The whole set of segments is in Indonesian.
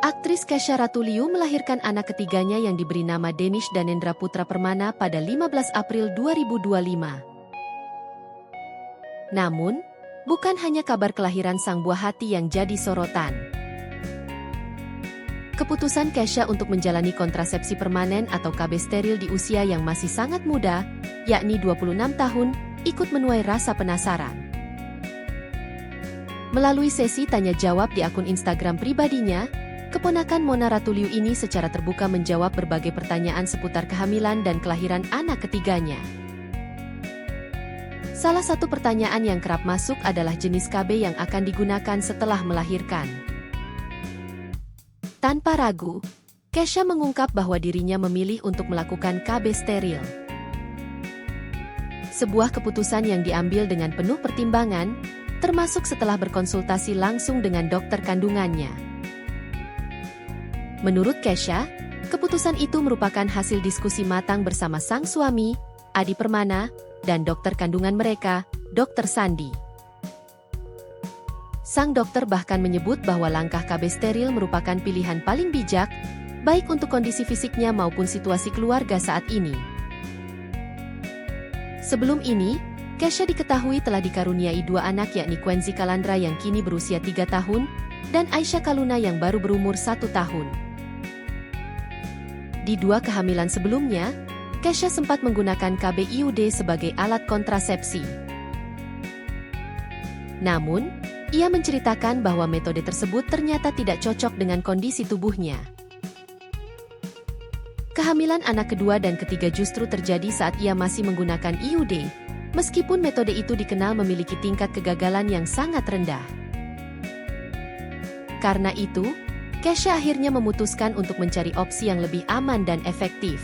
Aktris Kesha Ratuliu melahirkan anak ketiganya yang diberi nama Danish Danendra Putra Permana pada 15 April 2025. Namun, bukan hanya kabar kelahiran sang buah hati yang jadi sorotan. Keputusan Kesha untuk menjalani kontrasepsi permanen atau KB steril di usia yang masih sangat muda, yakni 26 tahun, ikut menuai rasa penasaran. Melalui sesi tanya jawab di akun Instagram pribadinya, keponakan Mona Ratuliu ini secara terbuka menjawab berbagai pertanyaan seputar kehamilan dan kelahiran anak ketiganya. Salah satu pertanyaan yang kerap masuk adalah jenis KB yang akan digunakan setelah melahirkan. Tanpa ragu, Kesha mengungkap bahwa dirinya memilih untuk melakukan KB steril. Sebuah keputusan yang diambil dengan penuh pertimbangan, termasuk setelah berkonsultasi langsung dengan dokter kandungannya. Menurut Kesha, keputusan itu merupakan hasil diskusi matang bersama sang suami, Adi Permana, dan dokter kandungan mereka, Dr. Sandi. Sang dokter bahkan menyebut bahwa langkah KB steril merupakan pilihan paling bijak, baik untuk kondisi fisiknya maupun situasi keluarga saat ini. Sebelum ini, Kesha diketahui telah dikaruniai 2 anak yakni Quenzi Kalandra yang kini berusia 3 tahun, dan Aisyah Kaluna yang baru berumur 1 tahun. Di 2 kehamilan sebelumnya, Kesha sempat menggunakan KB IUD sebagai alat kontrasepsi. Namun, ia menceritakan bahwa metode tersebut ternyata tidak cocok dengan kondisi tubuhnya. Kehamilan anak kedua dan ketiga justru terjadi saat ia masih menggunakan IUD, meskipun metode itu dikenal memiliki tingkat kegagalan yang sangat rendah. Karena itu, Kesha akhirnya memutuskan untuk mencari opsi yang lebih aman dan efektif.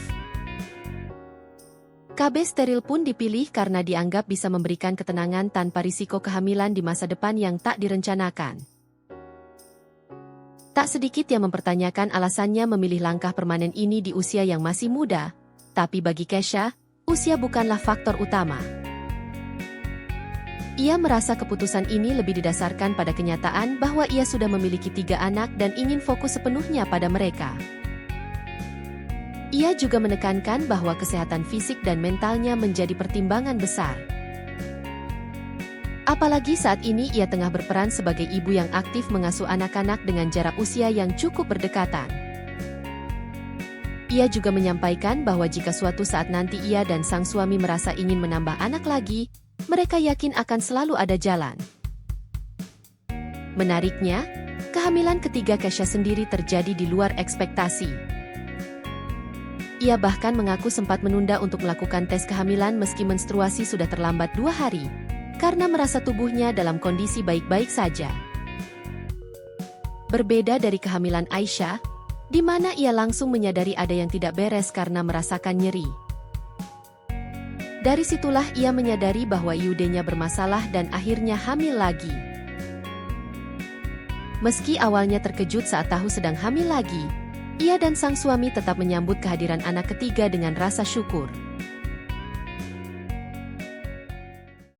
KB steril pun dipilih karena dianggap bisa memberikan ketenangan tanpa risiko kehamilan di masa depan yang tak direncanakan. Tak sedikit yang mempertanyakan alasannya memilih langkah permanen ini di usia yang masih muda, tapi bagi Kesha, usia bukanlah faktor utama. Ia merasa keputusan ini lebih didasarkan pada kenyataan bahwa ia sudah memiliki 3 anak dan ingin fokus sepenuhnya pada mereka. Ia juga menekankan bahwa kesehatan fisik dan mentalnya menjadi pertimbangan besar. Apalagi saat ini ia tengah berperan sebagai ibu yang aktif mengasuh anak-anak dengan jarak usia yang cukup berdekatan. Ia juga menyampaikan bahwa jika suatu saat nanti ia dan sang suami merasa ingin menambah anak lagi, mereka yakin akan selalu ada jalan. Menariknya, kehamilan ketiga Kesha sendiri terjadi di luar ekspektasi. Ia bahkan mengaku sempat menunda untuk melakukan tes kehamilan meski menstruasi sudah terlambat 2 hari, karena merasa tubuhnya dalam kondisi baik-baik saja. Berbeda dari kehamilan Aisyah, di mana ia langsung menyadari ada yang tidak beres karena merasakan nyeri. Dari situlah ia menyadari bahwa IUD-nya bermasalah dan akhirnya hamil lagi. Meski awalnya terkejut saat tahu sedang hamil lagi, ia dan sang suami tetap menyambut kehadiran anak ketiga dengan rasa syukur.